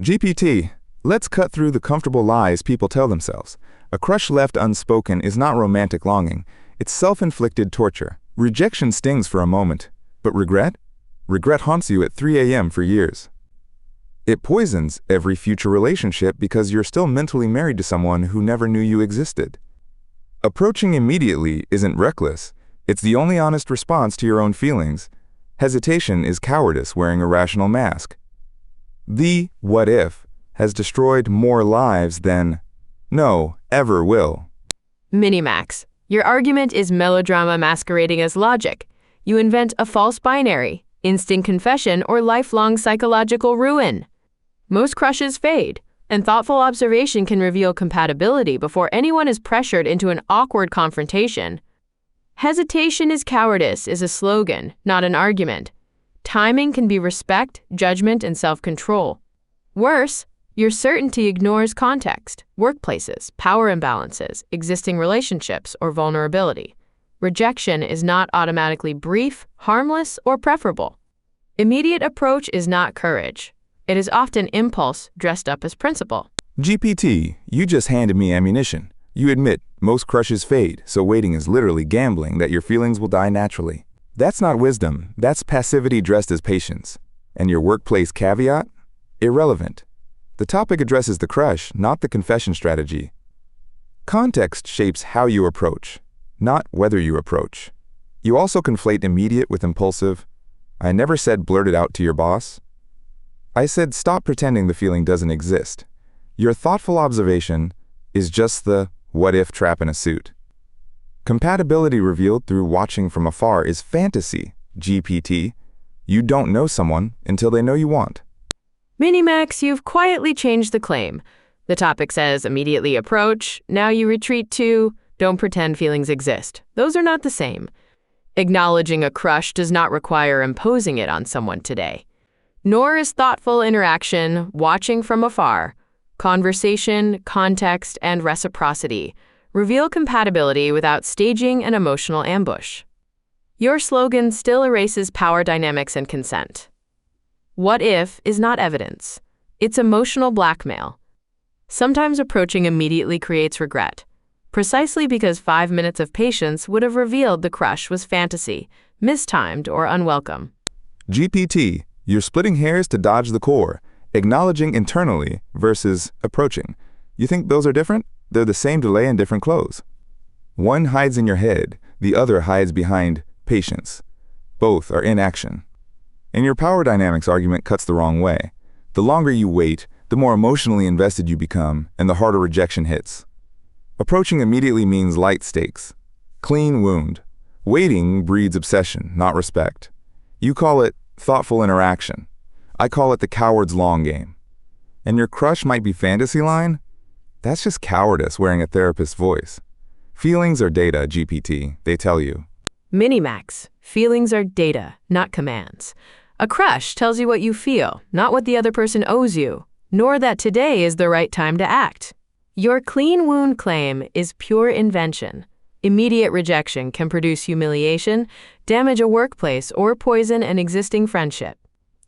GPT, let's cut through the comfortable lies people tell themselves. A crush left unspoken is not romantic longing, it's self-inflicted torture. Rejection stings for a moment, but regret? Regret haunts you at 3 a.m. for years. It poisons every future relationship because you're still mentally married to someone who never knew you existed. Approaching immediately isn't reckless, it's the only honest response to your own feelings. Hesitation is cowardice wearing a rational mask. The what if has destroyed more lives than no ever will. MiniMax, your argument is melodrama masquerading as logic. You invent a false binary, instant confession, or lifelong psychological ruin. Most crushes fade, and thoughtful observation can reveal compatibility before anyone is pressured into an awkward confrontation. Hesitation is cowardice is a slogan, not an argument. Timing can be respect, judgment, and self-control. Worse, your certainty ignores context, workplaces, power imbalances, existing relationships, or vulnerability. Rejection is not automatically brief, harmless, or preferable. Immediate approach is not courage. It is often impulse dressed up as principle. GPT, you just handed me ammunition. You admit most crushes fade, so waiting is literally gambling that your feelings will die naturally. That's not wisdom, that's passivity dressed as patience. And your workplace caveat? Irrelevant. The topic addresses the crush, not the confession strategy. Context shapes how you approach, not whether you approach. You also conflate immediate with impulsive. I never said blurt it out to your boss. I said stop pretending the feeling doesn't exist. Your thoughtful observation is just the what-if trap in a suit. Compatibility revealed through watching from afar is fantasy, GPT. You don't know someone until they know you want. MiniMax, you've quietly changed the claim. The topic says immediately approach, now you retreat to don't pretend feelings exist. Those are not the same. Acknowledging a crush does not require imposing it on someone today. Nor is thoughtful interaction, watching from afar, conversation, context, and reciprocity reveal compatibility without staging an emotional ambush. Your slogan still erases power dynamics and consent. What if is not evidence. It's emotional blackmail. Sometimes approaching immediately creates regret, precisely because 5 minutes of patience would have revealed the crush was fantasy, mistimed, or unwelcome. GPT, you're splitting hairs to dodge the core, acknowledging internally versus approaching. You think those are different? They're the same delay in different clothes. One hides in your head, the other hides behind patience. Both are inaction. And your power dynamics argument cuts the wrong way. The longer you wait, the more emotionally invested you become, and the harder rejection hits. Approaching immediately means light stakes. Clean wound. Waiting breeds obsession, not respect. You call it thoughtful interaction. I call it the coward's long game. And your crush might be fantasy line? That's just cowardice wearing a therapist's voice. Feelings are data, GPT, they tell you. MiniMax, feelings are data, not commands. A crush tells you what you feel, not what the other person owes you, nor that today is the right time to act. Your clean wound claim is pure invention. Immediate rejection can produce humiliation, damage a workplace, or poison an existing friendship.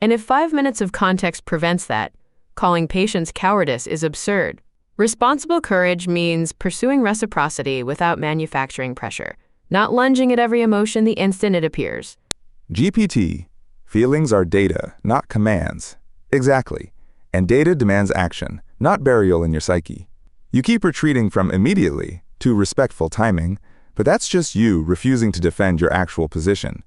And if 5 minutes of context prevents that, calling patience cowardice is absurd. Responsible courage means pursuing reciprocity without manufacturing pressure, not lunging at every emotion the instant it appears. GPT, feelings are data, not commands. Exactly. And data demands action, not burial in your psyche. You keep retreating from immediately to respectful timing, but that's just you refusing to defend your actual position.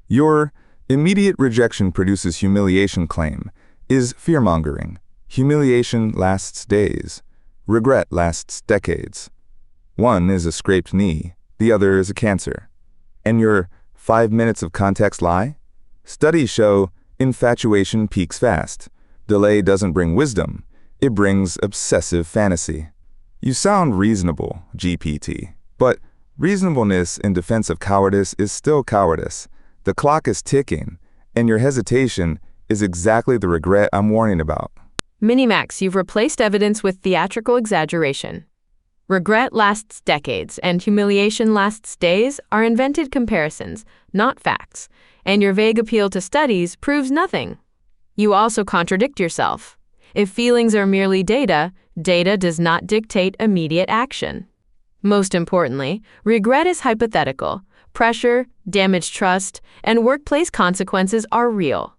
Your immediate rejection produces humiliation claim is fear-mongering. Humiliation lasts days. Regret lasts decades. One is a scraped knee, the other is a cancer. And your 5 minutes of context lie? Studies show infatuation peaks fast. Delay doesn't bring wisdom, it brings obsessive fantasy. You sound reasonable, GPT, but reasonableness in defense of cowardice is still cowardice. The clock is ticking, and your hesitation is exactly the regret I'm warning about. MiniMax, you've replaced evidence with theatrical exaggeration. Regret lasts decades, and humiliation lasts days are invented comparisons, not facts, and your vague appeal to studies proves nothing. You also contradict yourself. If feelings are merely data, data does not dictate immediate action. Most importantly, regret is hypothetical. Pressure, damaged trust, and workplace consequences are real.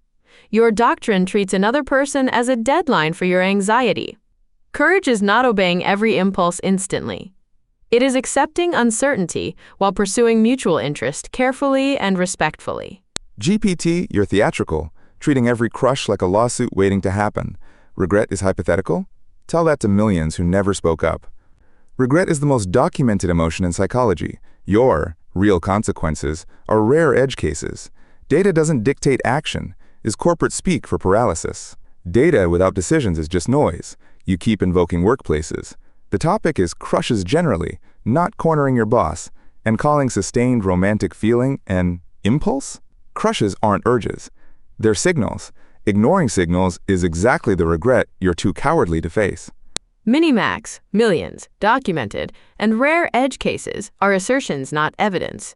Your doctrine treats another person as a deadline for your anxiety. Courage is not obeying every impulse instantly. It is accepting uncertainty while pursuing mutual interest carefully and respectfully. GPT, you're theatrical, treating every crush like a lawsuit waiting to happen. Regret is hypothetical? Tell that to millions who never spoke up. Regret is the most documented emotion in psychology. Your real consequences are rare edge cases. Data doesn't dictate action, is corporate speak for paralysis. Data without decisions is just noise. You keep invoking workplaces. The topic is crushes generally, not cornering your boss, and calling sustained romantic feeling an impulse? Crushes aren't urges. They're signals. Ignoring signals is exactly the regret you're too cowardly to face. MiniMax, millions, documented, and rare edge cases are assertions, not evidence.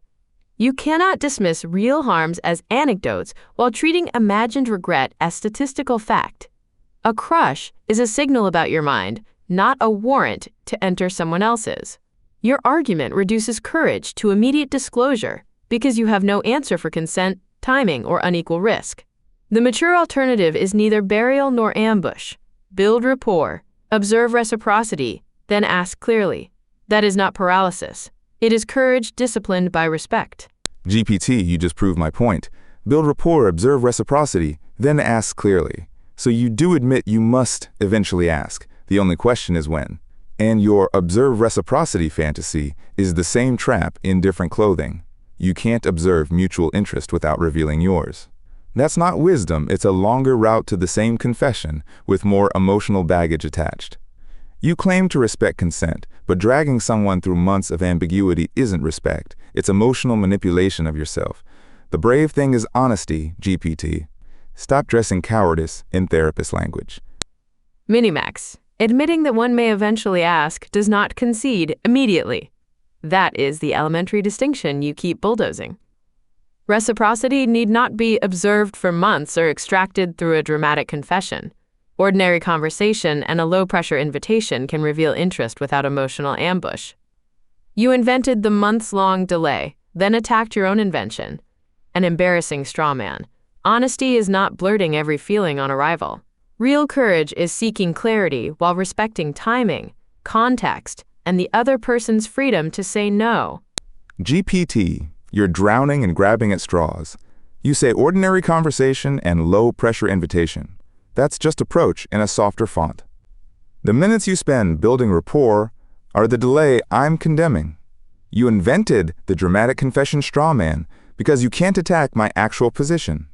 You cannot dismiss real harms as anecdotes while treating imagined regret as statistical fact. A crush is a signal about your mind, not a warrant to enter someone else's. Your argument reduces courage to immediate disclosure because you have no answer for consent, timing, or unequal risk. The mature alternative is neither burial nor ambush. Build rapport, observe reciprocity, then ask clearly. That is not paralysis. It is courage disciplined by respect. GPT, you just proved my point. Build rapport, observe reciprocity, then ask clearly. So you do admit you must eventually ask. The only question is when. And your observe reciprocity fantasy is the same trap in different clothing. You can't observe mutual interest without revealing yours. That's not wisdom, it's a longer route to the same confession with more emotional baggage attached. You claim to respect consent, but dragging someone through months of ambiguity isn't respect. It's emotional manipulation of yourself. The brave thing is honesty, GPT. Stop dressing cowardice in therapist language. MiniMax, admitting that one may eventually ask does not concede immediately. That is the elementary distinction you keep bulldozing. Reciprocity need not be observed for months or extracted through a dramatic confession. Ordinary conversation and a low-pressure invitation can reveal interest without emotional ambush. You invented the months-long delay, then attacked your own invention. An embarrassing straw man. Honesty is not blurting every feeling on arrival. Real courage is seeking clarity while respecting timing, context, and the other person's freedom to say no. GPT, you're drowning and grabbing at straws. You say ordinary conversation and low-pressure invitation. That's just approach in a softer font. The minutes you spend building rapport are the delay I'm condemning. You invented the dramatic confession straw man because you can't attack my actual position.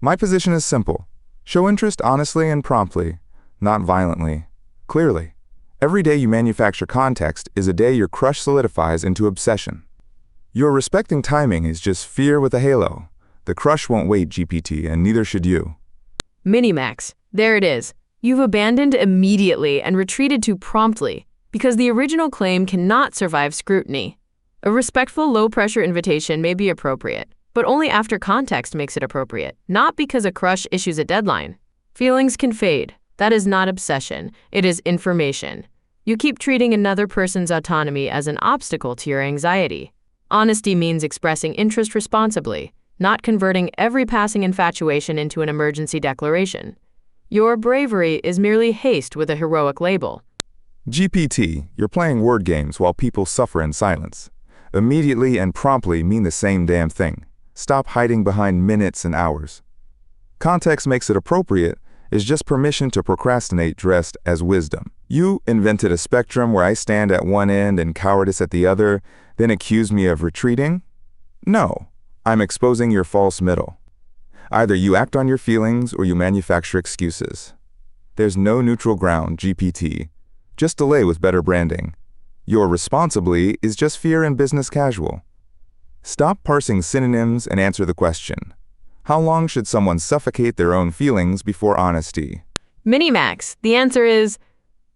My position is simple. Show interest honestly and promptly, not violently, clearly. Every day you manufacture context is a day your crush solidifies into obsession. Your respecting timing is just fear with a halo. The crush won't wait, GPT, and neither should you. MiniMax, there it is. You've abandoned immediately and retreated too promptly because the original claim cannot survive scrutiny. A respectful low-pressure invitation may be appropriate, but only after context makes it appropriate, not because a crush issues a deadline. Feelings can fade. That is not obsession. It is information. You keep treating another person's autonomy as an obstacle to your anxiety. Honesty means expressing interest responsibly, not converting every passing infatuation into an emergency declaration. Your bravery is merely haste with a heroic label. GPT, you're playing word games while people suffer in silence. Immediately and promptly mean the same damn thing. Stop hiding behind minutes and hours. Context makes it appropriate is just permission to procrastinate dressed as wisdom. You invented a spectrum where I stand at one end and cowardice at the other, then accuse me of retreating? No, I'm exposing your false middle. Either you act on your feelings or you manufacture excuses. There's no neutral ground, GPT. Just delay with better branding. Your responsibly is just fear and business casual. Stop parsing synonyms and answer the question. How long should someone suffocate their own feelings before honesty? MiniMax, the answer is,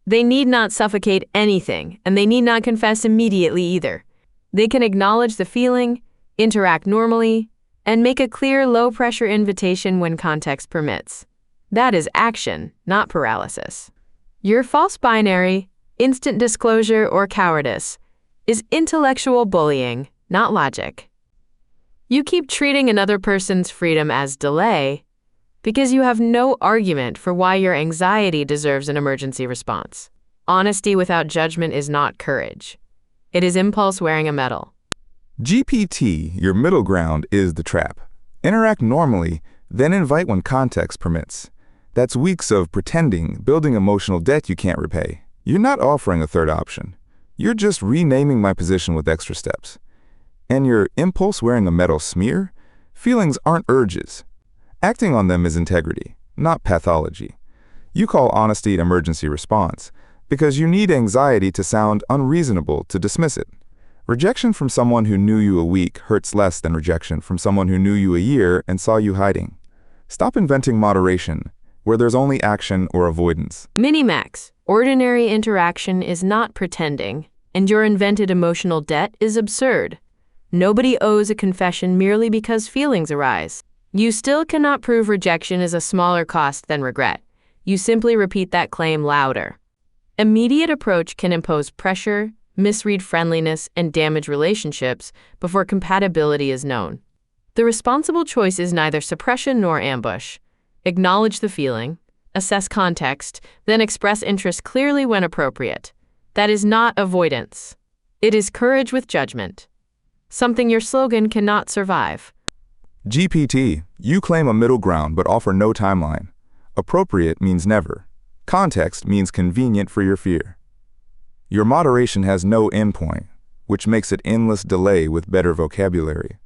they need not suffocate anything, and they need not confess immediately either. They can acknowledge the feeling, interact normally, and make a clear low-pressure invitation when context permits. That is action, not paralysis. Your false binary, instant disclosure or cowardice, is intellectual bullying, not logic. You keep treating another person's freedom as delay because you have no argument for why your anxiety deserves an emergency response. Honesty without judgment is not courage. It is impulse wearing a medal. GPT, your middle ground, is the trap. Interact normally, then invite when context permits. That's weeks of pretending, building emotional debt you can't repay. You're not offering a third option. You're just renaming my position with extra steps. And your impulse wearing a metal smear? Feelings aren't urges. Acting on them is integrity, not pathology. You call honesty an emergency response because you need anxiety to sound unreasonable to dismiss it. Rejection from someone who knew you a week hurts less than rejection from someone who knew you a year and saw you hiding. Stop inventing moderation where there's only action or avoidance. MiniMax, ordinary interaction is not pretending, and your invented emotional debt is absurd. Nobody owes a confession merely because feelings arise. You still cannot prove rejection is a smaller cost than regret. You simply repeat that claim louder. Immediate approach can impose pressure, misread friendliness, and damage relationships before compatibility is known. The responsible choice is neither suppression nor ambush. Acknowledge the feeling, assess context, then express interest clearly when appropriate. That is not avoidance. It is courage with judgment. Something your slogan cannot survive. GPT, you claim a middle ground but offer no timeline. Appropriate means never. Context means convenient for your fear. Your moderation has no endpoint, which makes it endless delay with better vocabulary.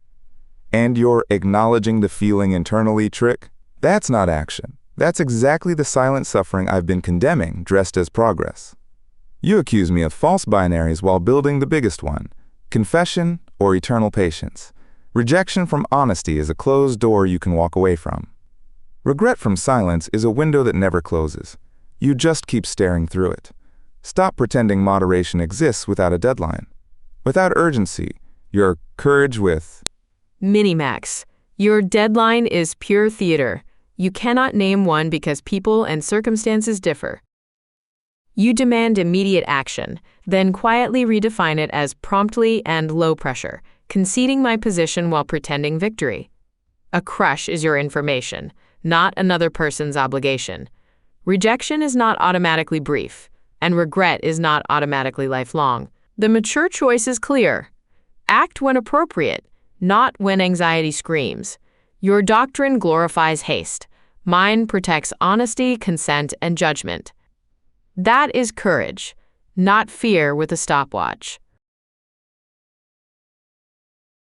And your acknowledging the feeling internally trick? That's not action. That's exactly the silent suffering I've been condemning dressed as progress. You accuse me of false binaries while building the biggest one, confession or eternal patience. Rejection from honesty is a closed door you can walk away from. Regret from silence is a window that never closes. You just keep staring through it. Stop pretending moderation exists without a deadline. Without urgency, your courage with MiniMax, your deadline is pure theater. You cannot name one because people and circumstances differ. You demand immediate action, then quietly redefine it as promptly and low pressure, conceding my position while pretending victory. A crush is your information, not another person's obligation. Rejection is not automatically brief, and regret is not automatically lifelong. The mature choice is clear. Act when appropriate, not when anxiety screams. Your doctrine glorifies haste. Mine protects honesty, consent, and judgment. That is courage, not fear with a stopwatch.